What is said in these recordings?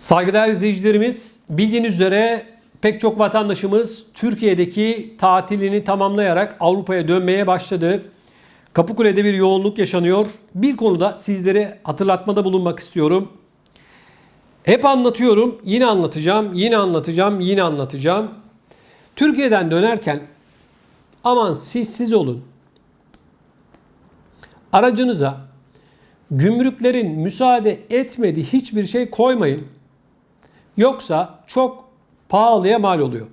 Saygıdeğer izleyicilerimiz, bildiğiniz üzere pek çok vatandaşımız Türkiye'deki tatilini tamamlayarak Avrupa'ya dönmeye başladı. Kapıkule'de bir yoğunluk yaşanıyor. Bir konuda sizlere hatırlatmada bulunmak istiyorum. Hep anlatıyorum, yine anlatacağım, yine anlatacağım, yine anlatacağım. Türkiye'den dönerken aman siz olun. Aracınıza gümrüklerin müsaade etmediği hiçbir şey koymayın. Yoksa çok pahalıya mal oluyor.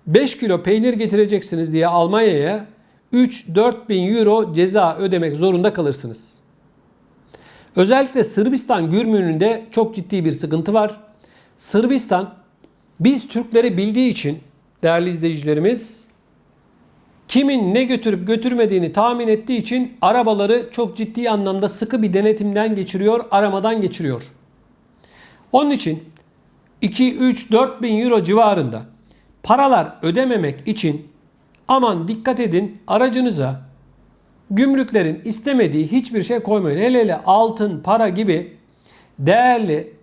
5 kilo peynir getireceksiniz diye Almanya'ya 3-4 bin euro ceza ödemek zorunda kalırsınız. Özellikle Sırbistan gümrüğünde çok ciddi bir sıkıntı var. Sırbistan biz Türkleri bildiği için değerli izleyicilerimiz kimin ne götürüp götürmediğini tahmin ettiği için arabaları çok ciddi anlamda sıkı bir denetimden geçiriyor, aramadan geçiriyor. Onun için 2-3-4 bin euro civarında paralar ödememek için aman dikkat edin, aracınıza gümrüklerin istemediği hiçbir şey koymayın. Hele hele altın, para gibi değerli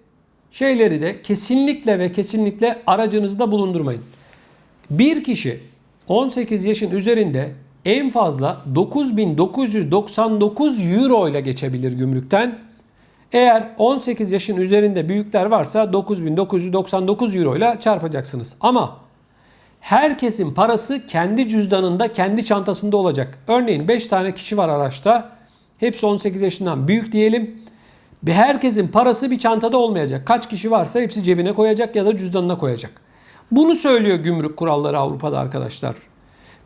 şeyleri de kesinlikle ve kesinlikle aracınızda bulundurmayın. Bir kişi 18 yaşın üzerinde en fazla 9.999 euro ile geçebilir gümrükten. Eğer 18 yaşın üzerinde büyükler varsa 9.999 euro ile çarpacaksınız. Ama herkesin parası kendi cüzdanında, kendi çantasında olacak. Örneğin 5 tane kişi var araçta. Hepsi 18 yaşından büyük diyelim. Herkesin parası bir çantada olmayacak. Kaç kişi varsa hepsi cebine koyacak ya da cüzdanına koyacak. Bunu söylüyor gümrük kuralları Avrupa'da arkadaşlar.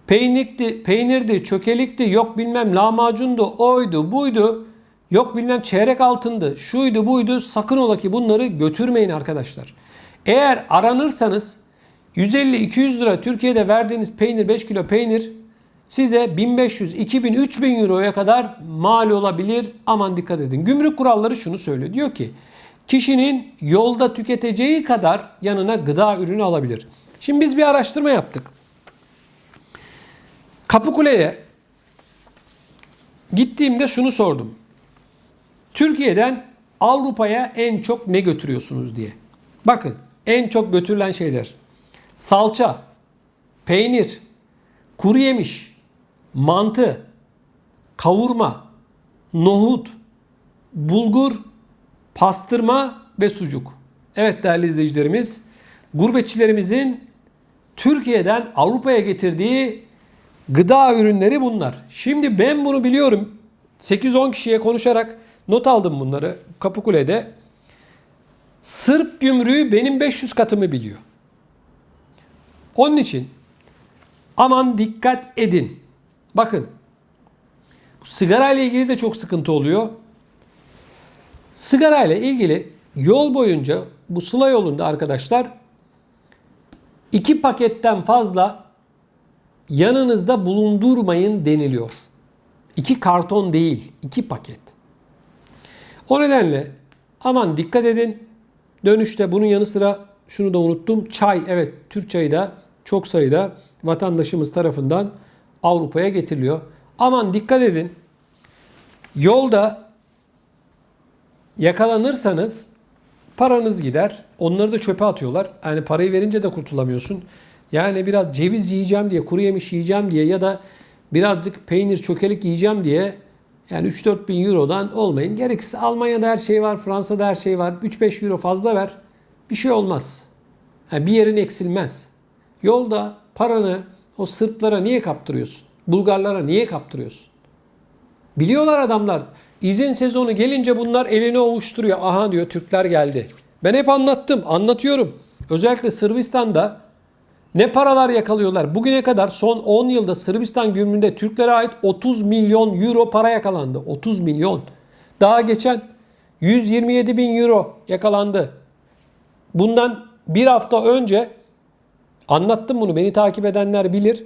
Peynirdi, çökelikti, yok bilmem lahmacundu, oydu, buydu. Yok bilmem çeyrek altındı, şuydu buydu, sakın ola ki bunları götürmeyin arkadaşlar. Eğer aranırsanız 150-200 lira Türkiye'de verdiğiniz peynir, 5 kilo peynir size 1500, 2000, 3000 euroya kadar mal olabilir. Aman dikkat edin. Gümrük kuralları şunu söylüyor. Diyor ki kişinin yolda tüketeceği kadar yanına gıda ürünü alabilir. Şimdi biz bir araştırma yaptık. Kapıkule'ye gittiğimde şunu sordum. Türkiye'den Avrupa'ya en çok ne götürüyorsunuz diye. Bakın en çok götürülen şeyler. Salça, peynir, kuru yemiş, mantı, kavurma, nohut, bulgur, pastırma ve sucuk. Evet değerli izleyicilerimiz, gurbetçilerimizin Türkiye'den Avrupa'ya getirdiği gıda ürünleri bunlar. Şimdi ben bunu biliyorum. 8-10 kişiye konuşarak not aldım bunları Kapıkule'de. Sırp gümrüğü benim 500 katımı biliyor. Onun için aman dikkat edin. Bakın bu sigara ile ilgili de çok sıkıntı oluyor. Sigara ile ilgili yol boyunca bu Sıla yolunda arkadaşlar 2 paketten fazla yanınızda bulundurmayın deniliyor. 2 karton değil, 2 paket. O nedenle aman dikkat edin. Dönüşte bunun yanı sıra şunu da unuttum. Çay, evet Türk çayı da çok sayıda vatandaşımız tarafından Avrupa'ya getiriliyor. Aman dikkat edin. Yolda yakalanırsanız paranız gider. Onları da çöpe atıyorlar. Yani parayı verince de kurtulamıyorsun. Yani biraz ceviz yiyeceğim diye, kuru yemiş yiyeceğim diye ya da birazcık peynir, çökelik yiyeceğim diye yani 3-4 bin eurodan olmayın. Gerekirse Almanya'da her şey var, Fransa'da her şey var. 3-5 euro fazla ver. Bir şey olmaz. Yani bir yerin eksilmez. Yolda paranı o Sırplara niye kaptırıyorsun? Bulgarlara niye kaptırıyorsun? Biliyorlar adamlar. İzin sezonu gelince bunlar elini ovuşturuyor. Aha diyor Türkler geldi. Ben hep anlattım, anlatıyorum. Özellikle Sırbistan'da ne paralar yakalıyorlar. Bugüne kadar son 10 yılda Sırbistan gümrüğünde Türklere ait 30 milyon euro para yakalandı. 30 milyon. Daha geçen 127 bin euro yakalandı. Bundan bir hafta önce anlattım bunu. Beni takip edenler bilir.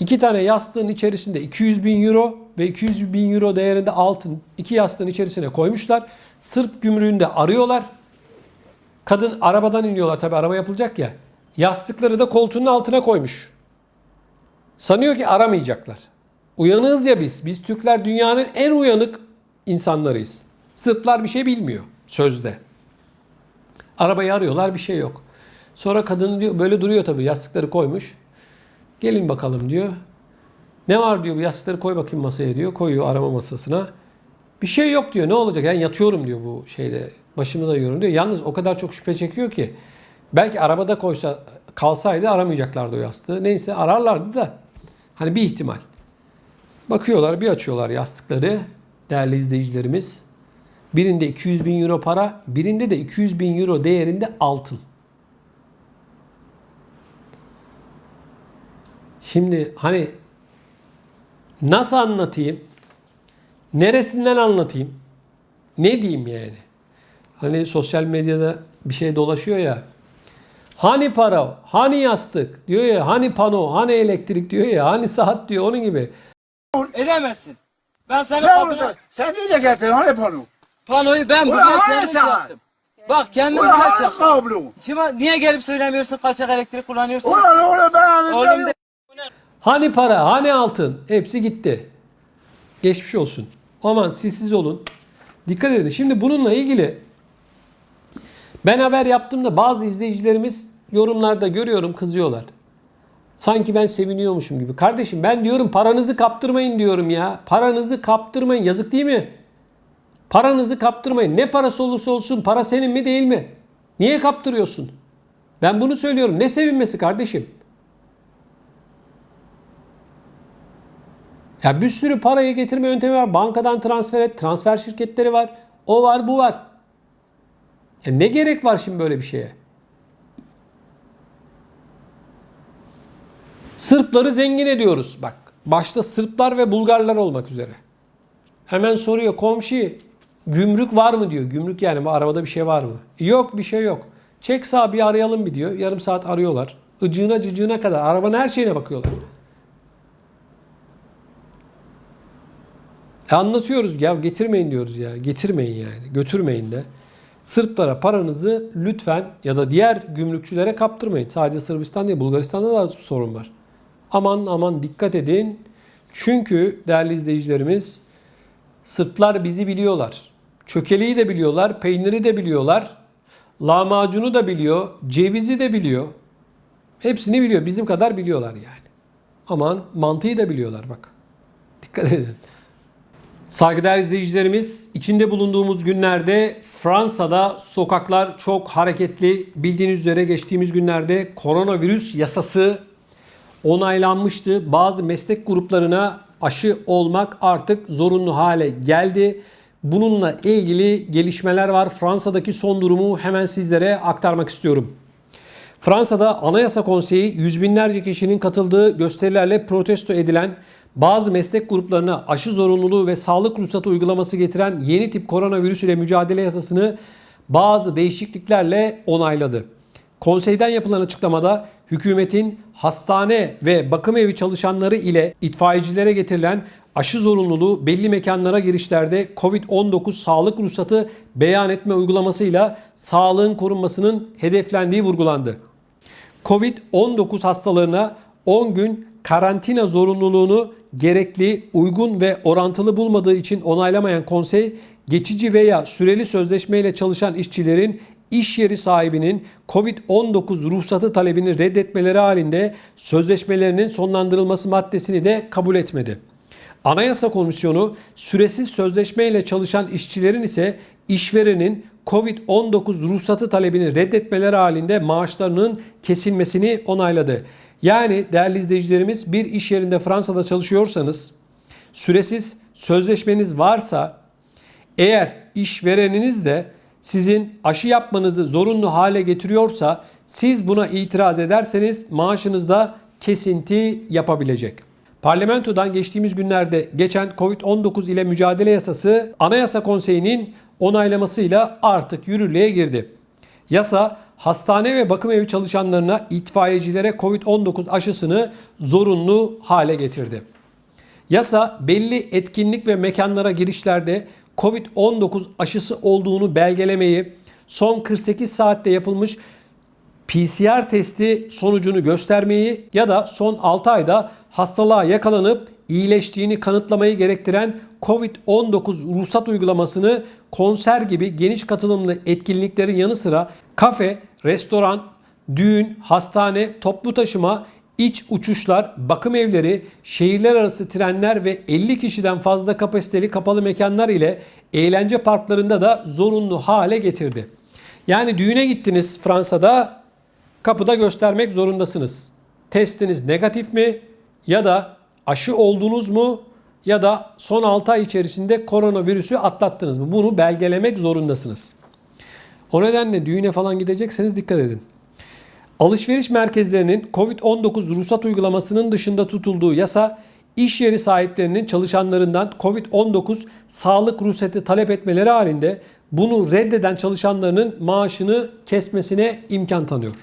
2 tane yastığın içerisinde 200 bin euro ve 200 bin euro değerinde altın 2 yastığın içerisine koymuşlar. Sırp gümrüğünde arıyorlar. Kadın arabadan iniyorlar. Tabi araba yapılacak ya. Yastıkları da koltuğunun altına koymuş. Sanıyor ki aramayacaklar. Uyanığız ya biz. Biz Türkler dünyanın en uyanık insanlarıyız. Sırplar bir şey bilmiyor sözde. Arabayı arıyorlar, bir şey yok. Sonra kadın diyor, böyle duruyor tabii, yastıkları koymuş. Gelin bakalım diyor. Ne var diyor, bu yastıkları koy bakayım masaya diyor. Koyuyor arama masasına. Bir şey yok diyor. Ne olacak? Yani yatıyorum diyor bu şeyde. Başımı dayıyorum diyor. Yalnız o kadar çok şüphe çekiyor ki. Belki arabada koysa, kalsaydı aramayacaklardı o yastığı. Neyse ararlardı da. Hani bir ihtimal. Bakıyorlar, bir açıyorlar yastıkları. Değerli izleyicilerimiz. Birinde 200 bin euro para, birinde de 200 bin euro değerinde altın. Şimdi hani nasıl anlatayım? Neresinden anlatayım? Ne diyeyim yani? Hani sosyal medyada bir şey dolaşıyor ya. Hani para, hani yastık diyor ya, hani pano, hani elektrik diyor ya, hani saat diyor, onun gibi. Edemezsin. Ben sana Ne olursa sen niye getirdin hani pano? panoyu ben Ulan buraya hani kendim sen? yaptım. Bak kendim Ulan buraya hani yaptım. kablo? Niye gelip söylemiyorsun kaçak elektrik kullanıyorsun? Ulan ben Oğlum de. Hani para, hani altın, hepsi gitti. Geçmiş olsun. Aman siz olun. Dikkat edin. Şimdi bununla ilgili ben haber yaptığımda bazı izleyicilerimiz yorumlarda görüyorum, kızıyorlar. Sanki ben seviniyormuşum gibi. Kardeşim ben diyorum paranızı kaptırmayın diyorum ya. Paranızı kaptırmayın. Yazık değil mi? Paranızı kaptırmayın. Ne parası olursa olsun para senin mi değil mi? Niye kaptırıyorsun? Ben bunu söylüyorum. Ne sevinmesi kardeşim? Ya bir sürü parayı getirme yöntemi var. Bankadan transfer et. Transfer şirketleri var. O var, bu var. Ya ne gerek var şimdi böyle bir şeye? Sırpları zengin ediyoruz. Bak başta Sırplar ve Bulgarlar olmak üzere. Hemen soruyor komşu, gümrük var mı diyor. Gümrük yani bu arabada bir şey var mı? Yok, bir şey yok. Çek sağa bir arayalım bir diyor. Yarım saat arıyorlar. Icığına cıcığına kadar arabanın her şeyine bakıyorlar. Anlatıyoruz ya, getirmeyin diyoruz ya. Getirmeyin yani. Götürmeyin de. Sırplara paranızı lütfen ya da diğer gümrükçülere kaptırmayın. Sadece Sırbistan değil, Bulgaristan'da da sorun var. Aman aman dikkat edin. Çünkü değerli izleyicilerimiz, Sırplar bizi biliyorlar. Çökeleği de biliyorlar, peyniri de biliyorlar. Lahmacunu da biliyor, cevizi de biliyor. Hepsini biliyor. Bizim kadar biliyorlar yani. Aman mantıyı da biliyorlar bak. Dikkat edin. Saygıdeğer izleyicilerimiz, içinde bulunduğumuz günlerde Fransa'da sokaklar çok hareketli. Bildiğiniz üzere geçtiğimiz günlerde koronavirüs yasası onaylanmıştı. Bazı meslek gruplarına aşı olmak artık zorunlu hale geldi. Bununla ilgili gelişmeler var. Fransa'daki son durumu hemen sizlere aktarmak istiyorum. Fransa'da Anayasa Konseyi yüz binlerce kişinin katıldığı gösterilerle protesto edilen bazı meslek gruplarına aşı zorunluluğu ve sağlık ruhsatı uygulaması getiren yeni tip koronavirüs ile mücadele yasasını bazı değişikliklerle onayladı. Konseyden yapılan açıklamada hükümetin hastane ve bakım evi çalışanları ile itfaiyecilere getirilen aşı zorunluluğu belli mekanlara girişlerde COVID-19 sağlık ruhsatı beyan etme uygulamasıyla sağlığın korunmasının hedeflendiği vurgulandı. COVID-19 hastalarına 10 gün karantina zorunluluğunu gerekli, uygun ve orantılı bulmadığı için onaylamayan konsey, geçici veya süreli sözleşmeyle çalışan işçilerin iş yeri sahibinin COVID-19 ruhsatı talebini reddetmeleri halinde sözleşmelerinin sonlandırılması maddesini de kabul etmedi. Anayasa Komisyonu, süresiz sözleşmeyle çalışan işçilerin ise işverenin COVID-19 ruhsatı talebini reddetmeleri halinde maaşlarının kesilmesini onayladı. Yani değerli izleyicilerimiz, bir iş yerinde Fransa'da çalışıyorsanız, süresiz sözleşmeniz varsa, eğer işvereniniz de sizin aşı yapmanızı zorunlu hale getiriyorsa, siz buna itiraz ederseniz maaşınızda kesinti yapabilecek. Parlamentodan geçtiğimiz günlerde geçen COVID-19 ile mücadele yasası Anayasa Konseyi'nin onaylamasıyla artık yürürlüğe girdi. Yasa, hastane ve bakım evi çalışanlarına, itfaiyecilere COVID-19 aşısını zorunlu hale getirdi. Yasa, belli etkinlik ve mekanlara girişlerde COVID-19 aşısı olduğunu belgelemeyi, son 48 saatte yapılmış PCR testi sonucunu göstermeyi ya da son 6 ayda hastalığa yakalanıp iyileştiğini kanıtlamayı gerektiren Covid-19 ruhsat uygulamasını konser gibi geniş katılımlı etkinliklerin yanı sıra kafe, restoran, düğün, hastane, toplu taşıma, iç uçuşlar, bakım evleri, şehirler arası trenler ve 50 kişiden fazla kapasiteli kapalı mekanlar ile eğlence parklarında da zorunlu hale getirdi. Yani düğüne gittiniz Fransa'da, kapıda göstermek zorundasınız. Testiniz negatif mi ya da aşı oldunuz mu ya da son 6 ay içerisinde koronavirüsü atlattınız mı? Bunu belgelemek zorundasınız. O nedenle düğüne falan gidecekseniz dikkat edin. Alışveriş merkezlerinin Covid-19 ruhsat uygulamasının dışında tutulduğu yasa, iş yeri sahiplerinin çalışanlarından Covid-19 sağlık ruhsatı talep etmeleri halinde bunu reddeden çalışanlarının maaşını kesmesine imkan tanıyor.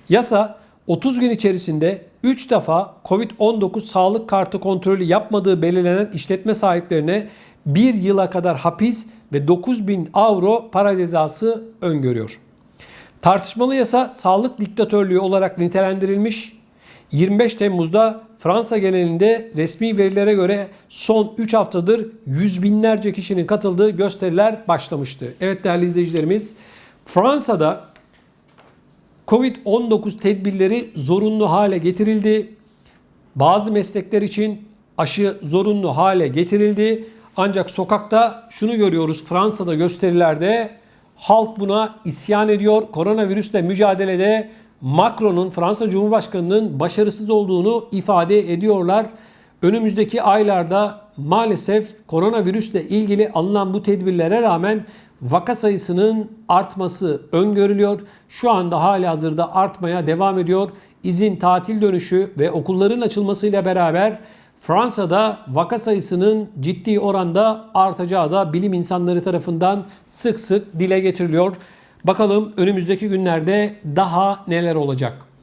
Yasa 30 gün içerisinde 3 defa Covid-19 sağlık kartı kontrolü yapmadığı belirlenen işletme sahiplerine 1 yıla kadar hapis ve 9.000 avro para cezası öngörüyor. Tartışmalı yasa sağlık diktatörlüğü olarak nitelendirilmiş. 25 Temmuz'da Fransa genelinde resmi verilere göre son 3 haftadır yüz binlerce kişinin katıldığı gösteriler başlamıştı. Evet değerli izleyicilerimiz, Fransa'da Covid-19 tedbirleri zorunlu hale getirildi. Bazı meslekler için aşı zorunlu hale getirildi. Ancak sokakta şunu görüyoruz, Fransa'da gösterilerde halk buna isyan ediyor. Koronavirüsle mücadelede Macron'un, Fransa Cumhurbaşkanı'nın başarısız olduğunu ifade ediyorlar. Önümüzdeki aylarda maalesef koronavirüsle ilgili alınan bu tedbirlere rağmen vaka sayısının artması öngörülüyor. Şu anda halihazırda artmaya devam ediyor. İzin, tatil dönüşü ve okulların açılmasıyla beraber Fransa'da vaka sayısının ciddi oranda artacağı da bilim insanları tarafından sık sık dile getiriliyor. Bakalım önümüzdeki günlerde daha neler olacak?